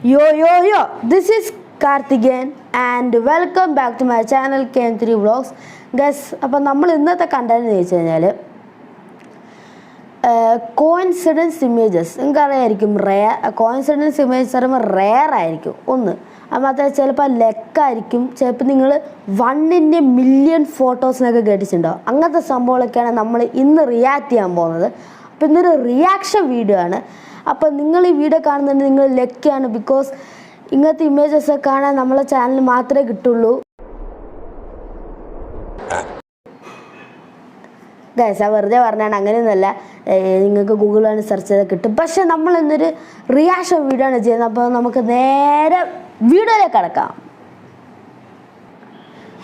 Yo, this is Karthikeyan and welcome back to my channel KM3 Vlogs. Guys, അപ്പോൾ നമ്മൾ ഇന്നത്തെ content വെച്ച് കഴിഞ്ഞാൽ കോയിൻസിഡൻസ് ഇമേജസ് നിങ്ങൾക്കറിയായിരിക്കും. കോയിൻസിഡൻസ് ഇമേജസ് പറയുമ്പോൾ റെയർ ആയിരിക്കും ഒന്ന്. അത് ചിലപ്പോൾ ലെക്കായിരിക്കും, ചിലപ്പോൾ നിങ്ങൾ 1/1,000,000 ഫോട്ടോസിനൊക്കെ കേട്ടിട്ടുണ്ടാവും. അങ്ങനത്തെ സംഭവങ്ങളൊക്കെയാണ് നമ്മൾ ഇന്ന് റിയാക്ട് ചെയ്യാൻ പോകുന്നത്. അപ്പോൾ ഇന്നൊരു റിയാക്ഷൻ വീഡിയോ ആണ്. അപ്പോൾ നിങ്ങൾ ഈ വീഡിയോ കാണുന്നുണ്ട് നിങ്ങൾ ലക്കിയാണ്, ബിക്കോസ് ഇങ്ങനത്തെ ഇമേജസ് കാണാൻ നമ്മളെ ചാനൽ മാത്രമേ കിട്ടുള്ളൂ. ഗൈസ്, വെറുതെ പറഞ്ഞാണ്, അങ്ങനെയൊന്നുമല്ല. നിങ്ങൾക്ക് ഗൂഗിളിലാണ് സെർച്ച് ചെയ്താൽ കിട്ടും. പക്ഷെ നമ്മൾ ഇന്നൊരു റിയാക്ഷൻ വീഡിയോ ആണ് ചെയ്യുന്നത്. അപ്പോൾ നമുക്ക് നേരെ വീഡിയോയിലേക്ക് കടക്കാം.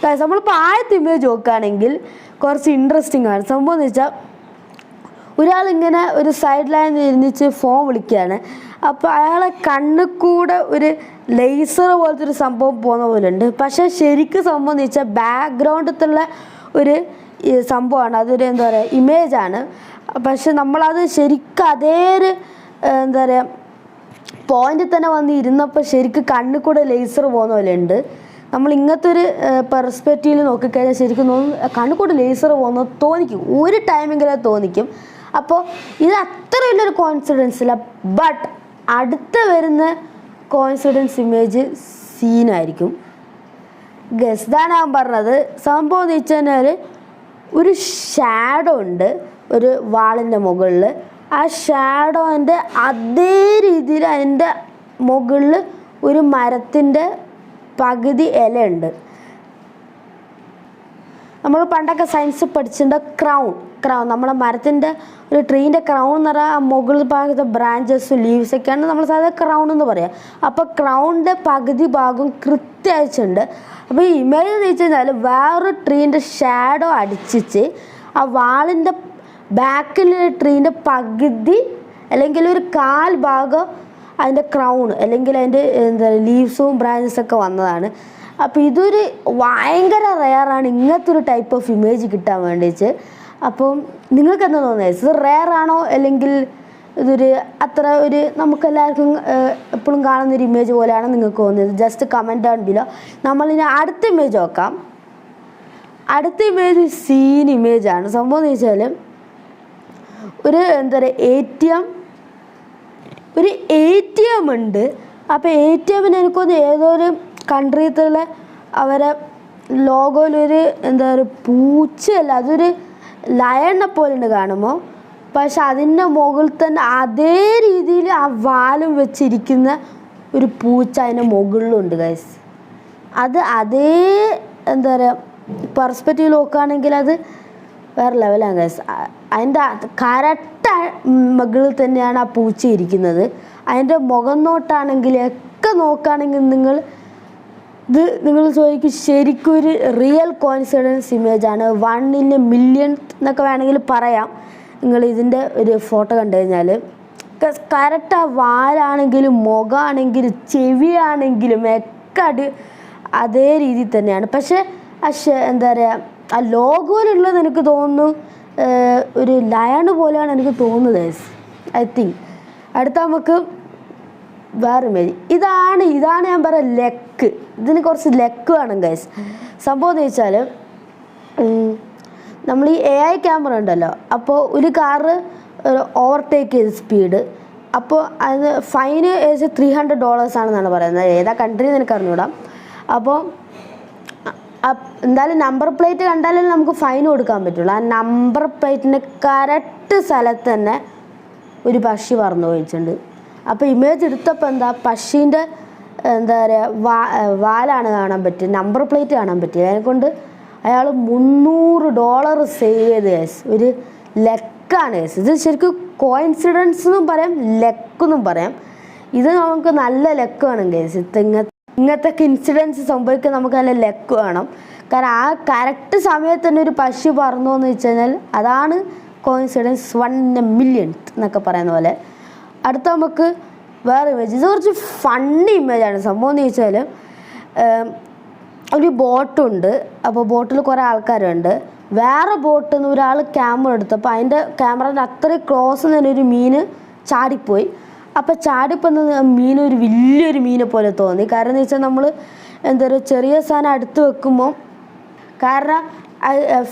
ഗൈസ്, നമ്മളിപ്പോൾ ആദ്യത്തെ ഇമേജ് നോക്കുകയാണെങ്കിൽ കുറച്ച് ഇൻട്രസ്റ്റിംഗ് ആണ്. സംഭവം എന്ന് വെച്ചാൽ ഒരാളിങ്ങനെ ഒരു സൈഡ് ലൈനിൽ ഇരുന്നിച്ച് ഫോൺ വിളിക്കുകയാണ്. അപ്പോൾ അയാളെ കണ്ണിൽ കൂടെ ഒരു ലേസർ പോലത്തെ ഒരു സംഭവം പോകുന്ന പോലെ ഉണ്ട്. പക്ഷേ ശരിക്കും സംഭവം എന്ന് വെച്ചാൽ ബാക്ക്ഗ്രൗണ്ടിലുള്ള ഒരു സംഭവമാണ്, അതൊരു എന്താ പറയുക ഇമേജാണ്. പക്ഷെ നമ്മളത് ശരിക്കും അതേ ഒരു എന്താ പറയുക പോയിന്റിൽ തന്നെ വന്ന് ഇരുന്നപ്പോൾ ശരിക്കും കണ്ണിൽ കൂടെ ലേസർ പോകുന്ന പോലെ ഉണ്ട്. നമ്മൾ ഇങ്ങനത്തെ ഒരു പെർസ്പെക്റ്റീവിൽ നോക്കിക്കഴിഞ്ഞാൽ ശരിക്കും കണ്ണിൽ കൂടെ ലേസർ പോകുന്നത് തോന്നിക്കും, ഒരു ടൈമെങ്കിലും തോന്നിക്കും. അപ്പോൾ ഇത് അത്ര വലിയൊരു കോയിൻസിഡൻസ് ഇല്ല. ബട്ട് അടുത്ത വരുന്ന കോയിൻസിഡൻസ് ഇമേജ് സീനായിരിക്കും. ഗസ്, ഇതാണ് ഞാൻ പറഞ്ഞത്. സംഭവം എന്ന് വെച്ച് കഴിഞ്ഞാൽ ഒരു ഷാഡോ ഉണ്ട് ഒരു വാളിൻ്റെ മുകളിൽ. ആ ഷാഡോൻ്റെ അതേ രീതിയിൽ അതിൻ്റെ മുകളിൽ ഒരു മരത്തിൻ്റെ പകുതി ഇലയുണ്ട്. നമ്മൾ പണ്ടൊക്കെ സയൻസ് പഠിച്ചിട്ടുണ്ട് ക്രൗൺ നമ്മളെ മരത്തിൻ്റെ ഒരു ട്രീൻ്റെ ക്രൗൺ എന്ന് പറഞ്ഞാൽ ആ മുകളിൽ ഭാഗത്തെ ബ്രാഞ്ചസും ലീവ്സൊക്കെയാണ് നമ്മൾ സാധാരണ ക്രൗൺ എന്ന് പറയുക. അപ്പോൾ ക്രൗണിൻ്റെ പകുതി ഭാഗം കൃത്യമായിട്ടുണ്ട്. അപ്പോൾ ഈ ഇമേജ് എന്ന് വെച്ച് കഴിഞ്ഞാൽ വേറൊരു ട്രീൻ്റെ ഷാഡോ അടിച്ചിട്ട് ആ വാളിൻ്റെ ബാക്കിലുള്ള ട്രീൻ്റെ പകുതി അല്ലെങ്കിൽ ഒരു കാൽ ഭാഗം അതിൻ്റെ ക്രൗൺ അല്ലെങ്കിൽ അതിൻ്റെ എന്താ ലീവ്സും ബ്രാഞ്ചസൊക്കെ വന്നതാണ്. അപ്പോൾ ഇതൊരു ഭയങ്കര റെയറാണ് ഇങ്ങനത്തെ ഒരു ടൈപ്പ് ഓഫ് ഇമേജ് കിട്ടാൻ വേണ്ടിയിട്ട്. അപ്പം നിങ്ങൾക്ക് എന്താ തോന്നുന്നത്? ഇത് റെയർ ആണോ അല്ലെങ്കിൽ ഇതൊരു അത്ര ഒരു നമുക്കെല്ലാവർക്കും എപ്പോഴും കാണുന്നൊരു ഇമേജ് പോലെയാണ് നിങ്ങൾക്ക് തോന്നുന്നത്? Just comment down below. നമ്മളിനി അടുത്ത ഇമേജ് നോക്കാം. അടുത്ത ഇമേജ് സീൻ ഇമേജാണ്. സംഭവം എന്ന് വെച്ചാൽ ഒരു എന്താ പറയുക ഒരു ATM ഉണ്ട്. അപ്പോൾ ATMന് എനിക്കൊന്ന് ഏതോ ഒരു കൺട്രിയിലുള്ള അവരെ ലോഗോയിലൊരു എന്താ ഒരു പൂച്ചയല്ല, അതൊരു ലയണിനെ പോലെ ഉണ്ട് കാണുമ്പോൾ. പക്ഷെ അതിൻ്റെ മുകളിൽ തന്നെ അതേ രീതിയിൽ ആ വാലും വെച്ചിരിക്കുന്ന ഒരു പൂച്ച അതിൻ്റെ മുകളിലുണ്ട് ഗൈസ്. അത് അതേ എന്താ പറയുക പെർസ്പെക്റ്റീവ് നോക്കുകയാണെങ്കിൽ അത് വേറെ ലെവലാണ് ഗൈസ്. അതിൻ്റെ കറക്റ്റ് മുകളിൽ തന്നെയാണ് ആ പൂച്ച ഇരിക്കുന്നത്. അതിൻ്റെ മുഖം നോട്ടാണെങ്കിലൊക്കെ നോക്കുകയാണെങ്കിൽ നിങ്ങൾ ചോദിക്കും ശരിക്കും ഒരു റിയൽ കോയിൻസിഡൻസ് ഇമേജാണ്. 1/1,000,000 എന്നൊക്കെ വേണമെങ്കിൽ പറയാം. നിങ്ങൾ ഇതിൻ്റെ ഒരു ഫോട്ടോ കണ്ടു കഴിഞ്ഞാൽ കറക്റ്റ് ആ വാലാണെങ്കിലും മുഖമാണെങ്കിലും ചെവിയാണെങ്കിലും ഒക്കെ അതേ രീതിയിൽ തന്നെയാണ്. പക്ഷേ എന്താ പറയുക ആ ലോഗോയിലുള്ളത് എനിക്ക് തോന്നുന്നു ഒരു ലയൺ പോലെയാണ് എനിക്ക് തോന്നുന്നത് ഐ തിങ്ക്. അടുത്ത നമുക്ക് വേറെ ഇമേജ് ഇതാണ് ഞാൻ പറയാം ലെക്ക്. ഇതിന് കുറച്ച് ലെക്ക് വേണം ഗൈസ്. സംഭവം എന്ന് വെച്ചാൽ നമ്മൾ ഈ AI ക്യാമറ ഉണ്ടല്ലോ, അപ്പോൾ ഒരു കാറ് ഓവർടേക്ക് ചെയ്ത് സ്പീഡ്, അപ്പോൾ അതിന് ഫൈന് ഏകദേശം $300 ആണെന്നാണ് പറയുന്നത്. ഏതാ കൺട്രി എന്ന് എനിക്ക് അറിഞ്ഞുകൂടാം. അപ്പോൾ എന്തായാലും നമ്പർ പ്ലേറ്റ് കണ്ടാലേ നമുക്ക് ഫൈൻ കൊടുക്കാൻ പറ്റുള്ളൂ. ആ നമ്പർ പ്ലേറ്റിൻ്റെ കറക്റ്റ് സ്ഥലത്ത് തന്നെ ഒരു പക്ഷി പറന്നു പോയിട്ടുണ്ട്. അപ്പോൾ ഇമേജ് എടുത്തപ്പോൾ എന്താ പക്ഷീൻ്റെ എന്താ പറയുക വാലാണ് കാണാൻ പറ്റുക, നമ്പർ പ്ലേറ്റ് കാണാൻ പറ്റിയത്. അതിനെക്കൊണ്ട് അയാൾ $300 സേവ് ചെയ്ത് ഗൈസ്. ഒരു ലെക്കാണ് ഗൈസ്. ഇത് ശരിക്കും കോയിൻസിഡൻസ് എന്നും പറയാം, ലെക്കെന്നും പറയാം. ഇത് നമുക്ക് നല്ല ലെക്ക് വേണം ഗൈസ്. ഇങ്ങനത്തെ ഇൻസിഡൻസ് സംഭവിക്കാൻ നമുക്ക് നല്ല ലെക്ക് വേണം. കാരണം ആ കറക്റ്റ് സമയത്ത് തന്നെ ഒരു പക്ഷി പറന്നു എന്ന് വെച്ച് കഴിഞ്ഞാൽ അതാണ് കോയിൻസിഡൻസ് 1/1,000,000 എന്നൊക്കെ പറയുന്ന പോലെ. അടുത്ത നമുക്ക് വേറെ ഇമേജ്. ഇത് കുറച്ച് ഫണ്ണി ഇമേജാണ്. സംഭവം എന്ന് വെച്ചാൽ ഒരു ബോട്ടുണ്ട്. അപ്പോൾ ബോട്ടിൽ കുറേ ആൾക്കാരുണ്ട്. വേറെ ബോട്ടിൽ നിന്ന് ഒരാൾ ക്യാമറ എടുത്തപ്പോൾ അതിൻ്റെ ക്യാമറയുടെ അത്രയും ക്ലോസ് തന്നെ ഒരു മീൻ ചാടിപ്പോയി. അപ്പോൾ ചാടിപ്പോകുന്ന മീൻ ഒരു വലിയൊരു മീനെ പോലെ തോന്നി. കാരണം എന്ന് വെച്ചാൽ നമ്മൾ എന്താ പറയുക, ചെറിയ സാധനം അടുത്ത് വെക്കുമ്പോൾ, കാരണം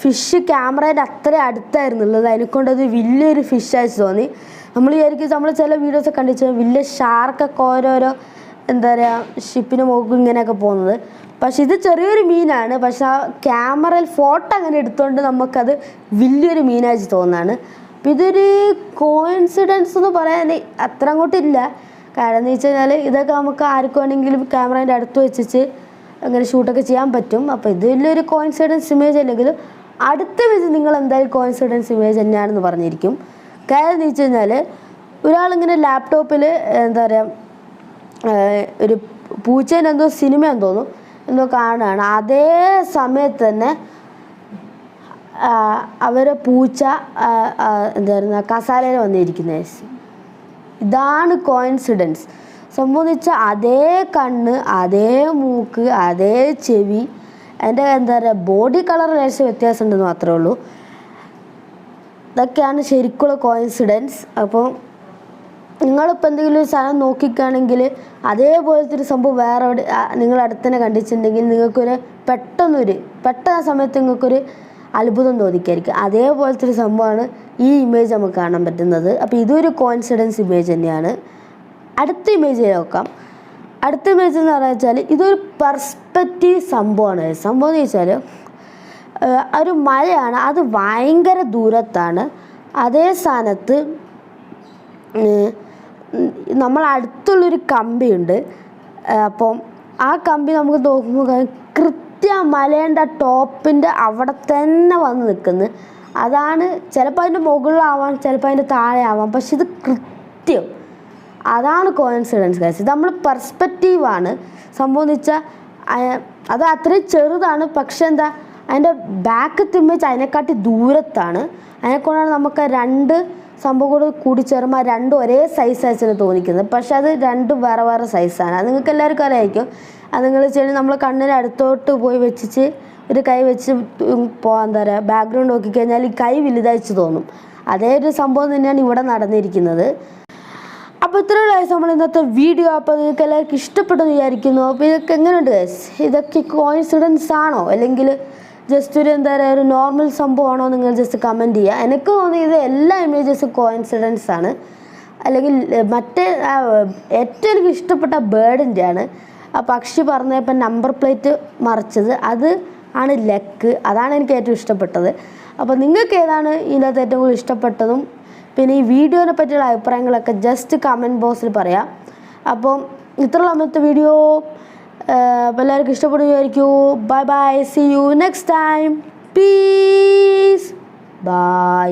ഫിഷ് ക്യാമറയുടെ അത്ര അടുത്തായിരുന്നുള്ളത്, അതിനെക്കൊണ്ടത് വലിയൊരു ഫിഷായിട്ട് തോന്നി. നമ്മൾ വിചാരിക്കും, നമ്മൾ ചില വീഡിയോസൊക്കെ കണ്ടിച്ചു വലിയ ഷാർക്കൊക്കെ ഓരോരോ എന്താ പറയുക ഷിപ്പിന് മുകളിൽ ഇങ്ങനെയൊക്കെ പോകുന്നത്. പക്ഷെ ഇത് ചെറിയൊരു മീനാണ്. പക്ഷെ ആ ക്യാമറയിൽ ഫോട്ടോ അങ്ങനെ എടുത്തുകൊണ്ട് നമുക്കത് വലിയൊരു മീനായിട്ട് തോന്നുന്നതാണ്. അപ്പം ഇതൊരു കോയിൻസിഡൻസ് എന്ന് പറയാൻ അത്ര അങ്ങോട്ടില്ല. കാരണം എന്ന് വെച്ച് കഴിഞ്ഞാൽ ഇതൊക്കെ നമുക്ക് ആർക്കും വേണമെങ്കിലും ക്യാമറേൻ്റെ അടുത്ത് വെച്ചിട്ട് അങ്ങനെ ഷൂട്ടൊക്കെ ചെയ്യാൻ പറ്റും. അപ്പോൾ ഇത് വലിയൊരു കോയിൻസിഡൻസ് ഇമേജ് അല്ലെങ്കിലും അടുത്ത വെച്ച് നിങ്ങൾ എന്തായാലും കോയിൻസിഡൻസ് ഇമേജ് തന്നെയാണെന്ന് പറഞ്ഞിരിക്കും. കാര്യം എന്ന് വെച്ച് കഴിഞ്ഞാൽ ഒരാളിങ്ങനെ ലാപ്ടോപ്പിൽ എന്താ പറയുക ഒരു പൂച്ചേനെ എന്തോ സിനിമയെന്ന് തോന്നുന്നു എന്തോ കാണുകയാണ്. അതേ സമയത്ത് തന്നെ അവരെ പൂച്ച എന്തായിരുന്നു കസാലയിൽ വന്നിരിക്കുന്നത്. ഇതാണ് കോയിൻസിഡൻസ്. സംബന്ധിച്ചാൽ അതേ കണ്ണ്, അതേ മൂക്ക്, അതേ ചെവി, അതിൻ്റെ എന്താ പറയുക ബോഡി കളർ ലേശം വ്യത്യാസം ഉണ്ടെന്ന് മാത്രമേ ഉള്ളൂ. ഇതൊക്കെയാണ് ശരിക്കുള്ള കോയിൻസിഡൻസ്. അപ്പോൾ നിങ്ങളിപ്പോൾ എന്തെങ്കിലും ഒരു സ്ഥലം നോക്കിക്കുകയാണെങ്കിൽ അതേപോലത്തെ ഒരു സംഭവം വേറെ എവിടെ നിങ്ങൾ അടുത്ത് തന്നെ കണ്ടിട്ടുണ്ടെങ്കിൽ നിങ്ങൾക്കൊരു പെട്ടെന്ന് സമയത്ത് നിങ്ങൾക്കൊരു അത്ഭുതം തോന്നിക്കായിരിക്കും. അതേപോലത്തെ ഒരു സംഭവമാണ് ഈ ഇമേജ് നമുക്ക് കാണാൻ പറ്റുന്നത്. അപ്പോൾ ഇതൊരു കോയിൻസിഡൻസ് ഇമേജ് തന്നെയാണ്. അടുത്ത ഇമേജ് നോക്കാം. അടുത്ത ഇമേജ് എന്ന് പറഞ്ഞാൽ ഇതൊരു പെർസ്പെക്റ്റീവ് സംഭവമാണ്. സംഭവം എന്ന് വെച്ചാൽ ഒരു മലയാണ്, അത് ഭയങ്കര ദൂരത്താണ്. അതേ സ്ഥാനത്ത് നമ്മളടുത്തുള്ളൊരു കമ്പിയുണ്ട്. അപ്പം ആ കമ്പി നമുക്ക് നോക്കുമ്പോൾ കൃത്യം മലേൻ്റെ ടോപ്പിൻ്റെ അവിടെ തന്നെ വന്ന് നിൽക്കുന്നത്. അതാണ് ചിലപ്പോൾ അതിൻ്റെ മുകളിലാവാം, ചിലപ്പോൾ അതിൻ്റെ താഴെ ആവാം, പക്ഷെ ഇത് കൃത്യം അതാണ് കോയിൻസിഡൻസ് ഗൈസ്. ഇത് നമ്മൾ പെർസ്പെക്റ്റീവാണ്. സംഭവം എന്ന് വെച്ചാൽ അത് അത്രയും ചെറുതാണ്, പക്ഷെ എന്താ അതിൻ്റെ ബാക്കത്തെ ഇമേജ് അതിനെക്കാട്ടി ദൂരത്താണ്. അതിനെക്കൊണ്ടാണ് നമുക്ക് രണ്ട് സംഭവം കൂടി ചേർമ്പോൾ രണ്ടും ഒരേ സൈസായിട്ടാണ് തോന്നിക്കുന്നത്. പക്ഷെ അത് രണ്ടും വേറെ വേറെ സൈസാണ്. അത് നിങ്ങൾക്ക് എല്ലാവർക്കും അറിയാമായിരിക്കും. അത് നിങ്ങൾ ചെയ്യുന്നത് നമ്മൾ കണ്ണിന് അടുത്തോട്ട് പോയി വെച്ചിട്ട് ഒരു കൈ വെച്ച് എന്താ പറയുക ബാക്ക്ഗ്രൗണ്ട് നോക്കിക്കഴിഞ്ഞാൽ ഈ കൈ വലുതായിട്ട് തോന്നും. അതേ ഒരു സംഭവം തന്നെയാണ് ഇവിടെ നടന്നിരിക്കുന്നത്. അപ്പോൾ ഇത്രയുള്ള ഗൈസ് നമ്മൾ ഇന്നത്തെ വീഡിയോ. അപ്പോൾ നിങ്ങൾക്ക് എല്ലാവർക്കും ഇഷ്ടപ്പെട്ടെന്ന് വിചാരിക്കുന്നു. അപ്പോൾ ഇതൊക്കെ എങ്ങനെയുണ്ട് ഗൈസ്? ഇതൊക്കെ കോയിൻസിഡൻസ് ആണോ അല്ലെങ്കിൽ ജസ്റ്റ് ഒരു എന്താ പറയുക ഒരു നോർമൽ സംഭവമാണോ? നിങ്ങൾ ജസ്റ്റ് കമൻറ്റ് ചെയ്യുക. എനിക്ക് തോന്നിയത് എല്ലാ ഇമേജസും കോയിൻസിഡൻസ് ആണ്. അല്ലെങ്കിൽ മറ്റേ ഏറ്റവും എനിക്ക് ഇഷ്ടപ്പെട്ട ബേർഡിൻ്റെ ആണ്. ആ പക്ഷി പറഞ്ഞപ്പോൾ നമ്പർ പ്ലേറ്റ് മറിച്ചത് അത് ആണ് ലക്ക്. അതാണ് എനിക്ക് ഏറ്റവും ഇഷ്ടപ്പെട്ടത്. അപ്പോൾ നിങ്ങൾക്ക് ഏതാണ് ഇതിനകത്ത് ഏറ്റവും കൂടുതൽ ഇഷ്ടപ്പെട്ടതും പിന്നെ ഈ വീഡിയോനെ പറ്റിയുള്ള അഭിപ്രായങ്ങളൊക്കെ ജസ്റ്റ് കമൻറ്റ് ബോക്സിൽ പറയാം. അപ്പം ഇത്രയുള്ള അന്നത്തെ വീഡിയോ. അപ്പോൾ എല്ലാവർക്കും ഇഷ്ടപ്പെടുമായിരിക്കും. Bye bye, see you next time. Peace. By.